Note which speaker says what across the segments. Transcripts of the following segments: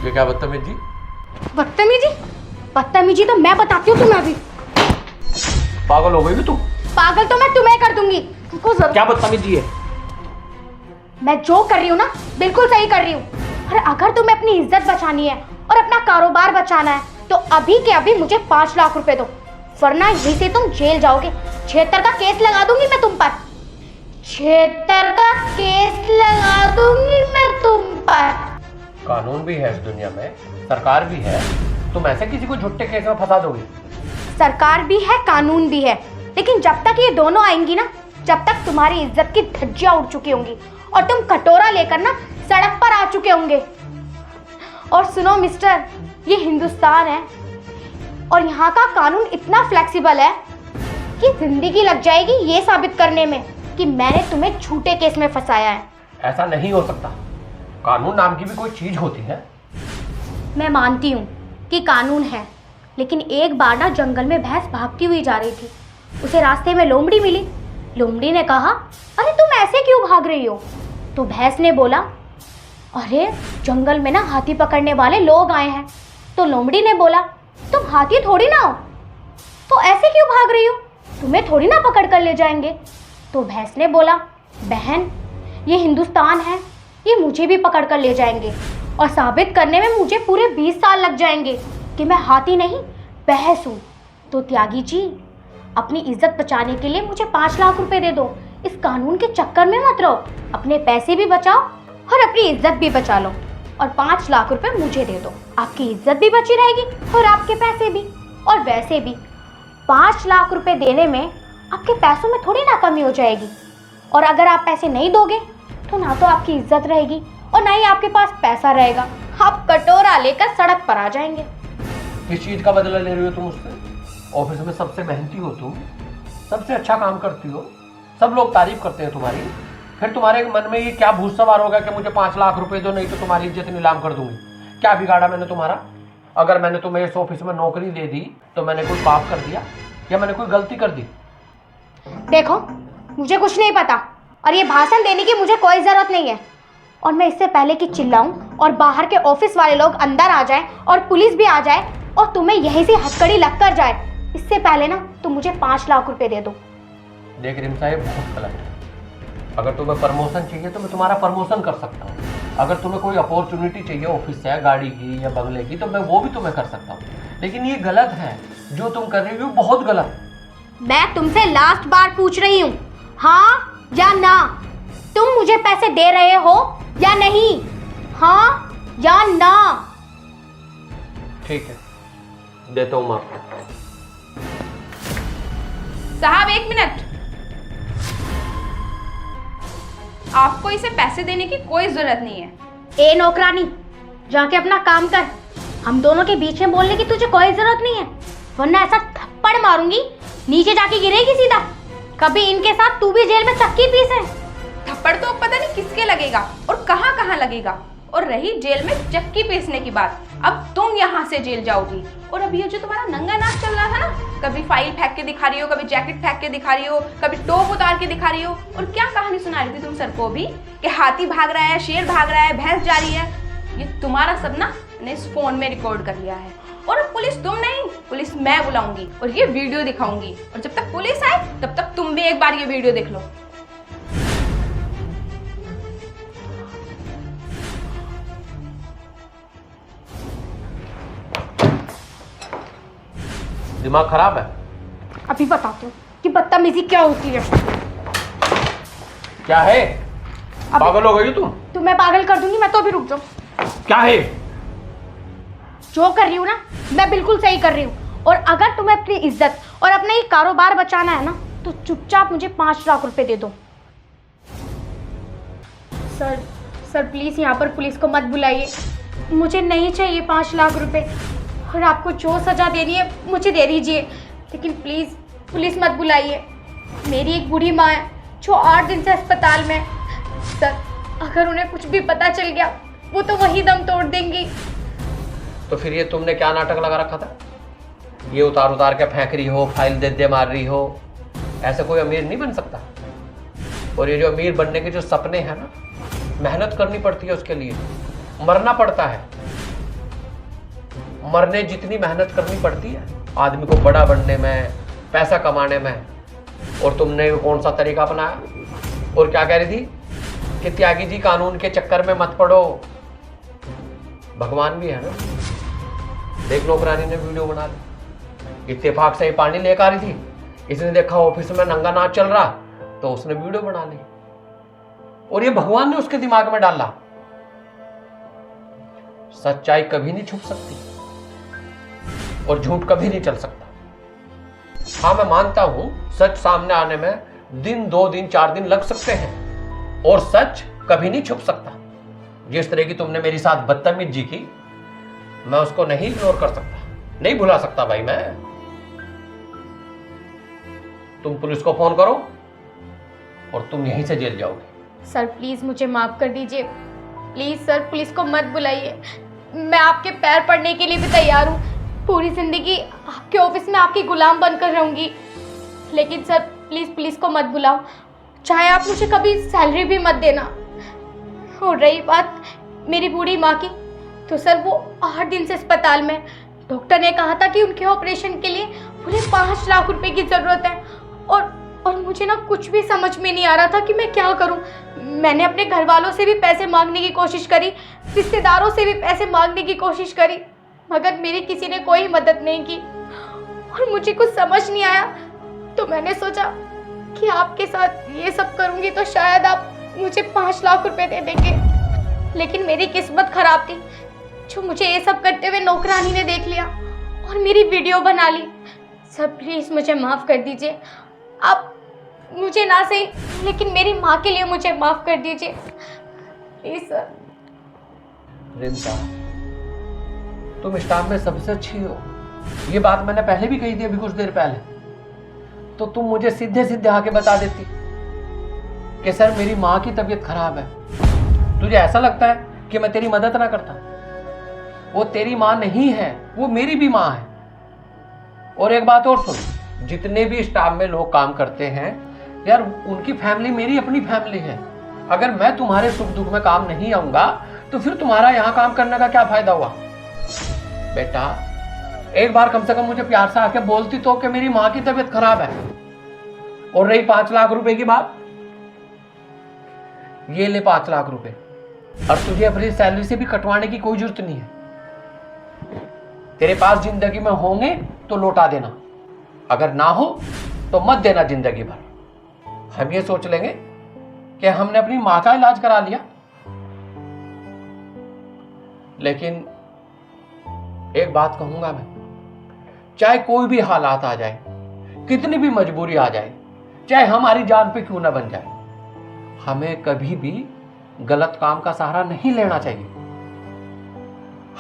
Speaker 1: ये क्या बदतमीजी?
Speaker 2: बदतमीजी? बदतमीजी तो मैं बताती हूँ तुम्हें अभी।
Speaker 1: पागल हो गई तू?
Speaker 2: पागल तो मैं तुम्हें कर दूंगी। तुमको जरूर
Speaker 1: क्या बदतमीजी है?
Speaker 2: मैं जो कर रही हूँ ना बिल्कुल सही कर रही हूँ। और अगर तुम्हें अपनी इज्जत बचानी है और अपना कारोबार बचाना है तो अभी के अभी मुझे 5 लाख रुपए दो, वरना यहीं से तुम जेल जाओगे। 76 का केस लगा दूंगी मैं तुम पर। 76 का केस लगा दूंगी मैं तुम पर।
Speaker 1: कानून भी है इस दुनिया में, सरकार भी है, तुम ऐसे किसी को झूठे केस में फंसा दोगे?
Speaker 2: सरकार भी है, कानून भी है, लेकिन जब तक ये दोनों आएंगी ना, जब तक तुम्हारी इज्जत की धज्जियां उड़ चुकी होंगी और तुम कटोरा लेकर ना सड़क पर आ चुके होंगे। और सुनो मिस्टर, ये हिंदुस्तान है और यहाँ का कानून इतना फ्लेक्सिबल है कि जिंदगी लग जाएगी ये साबित करने में कि मैंने तुम्हें झूठे केस में फंसाया है।
Speaker 1: ऐसा नहीं हो सकता, कानून नाम की भी कोई चीज होती है।
Speaker 2: मैं मानती हूँ कि कानून है, लेकिन एक बार ना जंगल में भैंस भागती हुई जा रही थी। उसे रास्ते में लोमड़ी मिली। लोमड़ी ने कहा, अरे तुम ऐसे क्यों भाग रही हो? तो भैंस ने बोला, अरे जंगल में ना हाथी पकड़ने वाले लोग आए हैं। तो लोमड़ी ने बोला, तुम हाथी थोड़ी ना हो, तो ऐसे क्यों भाग रही हो? तुम्हें थोड़ी ना पकड़ कर ले जाएंगे। तो भैंस ने बोला, बहन ये हिंदुस्तान है, ये मुझे भी पकड़ कर ले जाएंगे और साबित करने में मुझे पूरे 20 साल लग जाएंगे कि मैं हाथी नहीं भैंस हूँ। तो त्यागी जी, अपनी इज्जत बचाने के लिए मुझे 5 लाख रुपए दे दो। इस कानून के चक्कर में मत रहो, अपने पैसे भी बचाओ और अपनी इज्जत भी बचा लो। और 5 लाख रुपए मुझे दे दो, आपकी इज्जत भी बची रहेगी और आपके पैसे भी। और वैसे भी 5 लाख रुपए देने में आपके पैसों में थोड़ी ना कमी हो जाएगी। और अगर आप पैसे नहीं दोगे तो ना तो आपकी इज्जत रहेगी और ना ही आपके पास पैसा रहेगा। आप कटोरा लेकर सड़क पर आ जाएंगे।
Speaker 1: किस चीज का बदला ले रही हो तुम मुझसे? ऑफिस में सबसे मेहनती हो तुम, सबसे अच्छा काम करती हो, सब लोग तारीफ करते हैं तुम्हारी। फिर तुम्हारे मन में ये क्या भूत सवार होगा कि मुझे 5 लाख रुपए दो, नहीं तो तुम्हारी इज्जत नीलाम कर दूंगी? क्या बिगाड़ा मैंने तुम्हारा? अगर मैंने तुम्हें इस ऑफिस में नौकरी दे दी तो मैंने कोई पाप कर दिया या मैंने कोई गलती कर दी?
Speaker 2: देखो, मुझे कुछ नहीं पता और ये भाषण देने की मुझे कोई ज़रूरत नहीं है। और मैं इससे पहले कि चिल्लाऊं और बाहर के ऑफिस वाले लोग अंदर आ जाएं और पुलिस भी आ जाए और तुम्हें यहीं से हथकड़ी लग कर जाए, इससे पहले ना तुम मुझे 5 लाख रुपए दे दो।
Speaker 1: देख रिम साहब, बहुत गलत है। अगर तुम्हें प्रमोशन चाहिए तो मैं तुम्हारा प्रमोशन कर सकता हूँ। अगर तुम्हें कोई अपॉर्चुनिटी चाहिए ऑफिस से, गाड़ी की या बंगले की, तो मैं वो भी तुम्हें कर सकता हूँ। लेकिन ये गलत है, जो तुम कर रही हो बहुत गलत।
Speaker 2: मैं तुमसे लास्ट बार पूछ रही हूँ, हाँ या ना? तुम मुझे पैसे दे रहे हो या नहीं? हाँ या ना?
Speaker 1: ठीक है, देता हूँ माफ।
Speaker 3: साहब 1 मिनट, आपको इसे पैसे देने की कोई जरूरत नहीं है।
Speaker 2: ए नौकरानी, जाके अपना काम कर। हम दोनों के बीच में बोलने की तुझे कोई जरूरत नहीं है, वरना ऐसा थप्पड़ मारूंगी नीचे जाके गिरेगी सीधा। कभी इनके साथ तू भी जेल में चक्की पीसे।
Speaker 3: थप्पड़ तो पता नहीं किसके लगेगा और कहाँ कहाँ लगेगा। और रही जेल में चक्की पीसने की बात, अब तुम यहाँ से जेल जाओगी। और अभी ये जो तुम्हारा नंगा नाच चल रहा था ना, कभी फाइल फेंक के दिखा रही हो, कभी जैकेट फेंक के दिखा रही हो, कभी टोप उतार के दिखा रही हो, और क्या कहानी सुना रही थी तुम सर को भी कि हाथी भाग रहा है, शेर भाग रहा है, भैंस जा रही है। ये तुम्हारा सब ना मैंने इस फोन में रिकॉर्ड कर लिया है। और अब पुलिस तुम नहीं, पुलिस मैं बुलाऊंगी और ये वीडियो दिखाऊंगी। और जब तक पुलिस आए तब तक तुम भी एक बार ये वीडियो देख लो।
Speaker 1: दिमाग खराब है?
Speaker 2: अभी बताती हूँ कि बदतमीजी क्या होती है।
Speaker 1: क्या है? पागल हो गई हो तुम?
Speaker 2: मैं पागल कर दूंगी। मैं तो अभी रुक जाऊँ।
Speaker 1: क्या है?
Speaker 2: जो कर रही हूँ ना मैं बिल्कुल सही कर रही हूँ। और अगर तुम्हें अपनी इज्जत और अपना ये कारोबार बचाना है ना तो चुपचाप मुझे 5 लाख रुपए दे दो। सर प्लीज़ यहाँ पर पुलिस को मत बुलाइए। मुझे नहीं चाहिए 5 लाख रुपए, और आपको जो सज़ा देनी है मुझे दे दीजिए, लेकिन प्लीज़ पुलिस मत बुलाइए। मेरी एक बूढ़ी माँ है जो 8 दिन से अस्पताल में है। सर अगर उन्हें कुछ भी पता चल गया वो तो वही दम तोड़ देंगी।
Speaker 1: तो फिर ये तुमने क्या नाटक लगा रखा था? ये उतार उतार के फेंक रही हो, फाइल दे दे मार रही हो। ऐसे कोई अमीर नहीं बन सकता। और ये जो अमीर बनने के जो सपने हैं ना, मेहनत करनी पड़ती है उसके लिए, मरना पड़ता है। मरने जितनी मेहनत करनी पड़ती है आदमी को बड़ा बनने में, पैसा कमाने में, और तुमने कौन सा तरीका अपनाया। और क्या कह रही थी कि त्यागी जी कानून के चक्कर में मत पड़ो, भगवान भी है ना। देख नौकरानी ने वीडियो बना ली, इत्तेफाक से ही पानी लेकर आ रही थी, इसने देखा ऑफिस में नंगा नाच चल रहा तो उसने वीडियो बना ली, और ये भगवान ने उसके दिमाग में डाला। सच्चाई कभी नहीं छुप सकती और झूठ कभी नहीं चल सकता। हाँ, मैं मानता हूं सच सामने आने में दिन, 2 दिन, 4 दिन लग सकते हैं, और सच कभी नहीं छुप सकता। जिस तरह की तुमने मेरे साथ बदतमीजी की, मैं उसको नहीं इग्नोर कर सकता, नहीं भुला सकता भाई मैं। तुम पुलिस को फोन करो और तुम यहीं से जेल जाओगे।
Speaker 2: सर प्लीज़ मुझे माफ़ कर दीजिए, प्लीज़ सर पुलिस को मत बुलाइए। मैं आपके पैर पड़ने के लिए भी तैयार हूँ, पूरी ज़िंदगी आपके ऑफिस में आपकी गुलाम बनकर रहूँगी, लेकिन सर प्लीज़ पुलिस को मत बुलाओ, चाहे आप मुझे कभी सैलरी भी मत देना। और रही बात मेरी बूढ़ी माँ की, तो सर वो 8 दिन से अस्पताल में, डॉक्टर ने कहा था कि उनके ऑपरेशन के लिए पूरे 5 लाख रुपए की ज़रूरत है, और मुझे ना कुछ भी समझ में नहीं आ रहा था कि मैं क्या करूं। मैंने अपने घर वालों से भी पैसे मांगने की कोशिश करी, रिश्तेदारों से भी पैसे मांगने की कोशिश करी, मगर मेरी किसी ने कोई मदद नहीं की, और मुझे कुछ समझ नहीं आया। तो मैंने सोचा कि आपके साथ ये सब करूंगी तो शायद आप मुझे 5 लाख रुपए दे देंगे, लेकिन मेरी किस्मत खराब थी, जो मुझे ये सब करते हुए नौकरानी ने देख लिया और मेरी वीडियो बना ली। सर प्लीज़ मुझे माफ़ कर दीजिए, आप मुझे ना सही लेकिन मेरी माँ के लिए मुझे माफ़ कर दीजिए प्लीज़ सर।
Speaker 1: रिम्सा, तुम स्टाफ में सबसे अच्छी हो, ये बात मैंने पहले भी कही थी, अभी कुछ देर पहले, तो तुम मुझे सीधे सीधे आके बता देती कि सर मेरी माँ की तबीयत खराब है। तुझे ऐसा लगता है कि मैं तेरी मदद ना करता? वो तेरी माँ नहीं है, वो मेरी भी माँ है। और एक बात और सुन, जितने भी स्टाफ में लोग काम करते हैं यार, उनकी फैमिली मेरी अपनी फैमिली है। अगर मैं तुम्हारे सुख दुख में काम नहीं आऊंगा तो फिर तुम्हारा यहाँ काम करने का क्या फायदा हुआ? बेटा, एक बार कम से कम मुझे प्यार से आके बोलती तो कि मेरी माँ की तबीयत खराब है। और रही 5 लाख रुपए की बात, ये ले 5 लाख रुपए, और तुझे अपनी सैलरी से भी कटवाने की कोई जरूरत नहीं है। तेरे पास जिंदगी में होंगे तो लौटा देना, अगर ना हो तो मत देना जिंदगी भर। हम ये सोच लेंगे कि हमने अपनी माँ का इलाज करा लिया। लेकिन एक बात कहूंगा मैं, चाहे कोई भी हालात आ जाए, कितनी भी मजबूरी आ जाए, चाहे हमारी जान पे क्यों ना बन जाए, हमें कभी भी गलत काम का सहारा नहीं लेना चाहिए।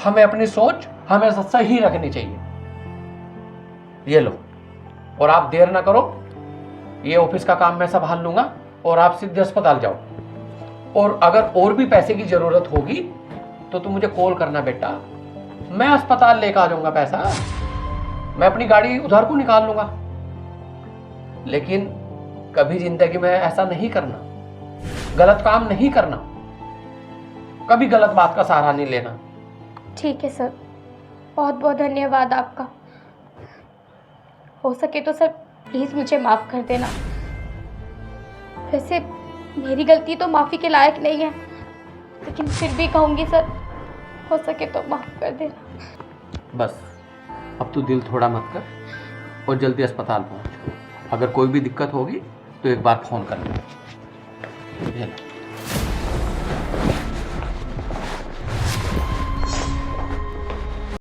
Speaker 1: हमें अपनी सोच हमेशा सही रखनी चाहिए। ये लो, और आप देर ना करो, ये ऑफिस का काम मैं संभाल लूंगा और आप सीधे अस्पताल जाओ। और अगर और भी पैसे की जरूरत होगी तो तुम मुझे कॉल करना बेटा, मैं अस्पताल लेकर आ जाऊंगा पैसा, मैं अपनी गाड़ी उधार को निकाल लूंगा। लेकिन कभी जिंदगी में ऐसा नहीं करना, गलत काम नहीं करना, कभी गलत बात का सहारा नहीं लेना।
Speaker 2: ठीक है सर, बहुत बहुत धन्यवाद आपका। हो सके तो सर प्लीज़ मुझे माफ़ कर देना। वैसे मेरी गलती तो माफ़ी के लायक नहीं है, लेकिन फिर भी कहूँगी सर, हो सके तो माफ़ कर देना।
Speaker 1: बस अब तू दिल थोड़ा मत कर और जल्दी अस्पताल पहुंच। अगर कोई भी दिक्कत होगी तो एक बार फ़ोन कर ले।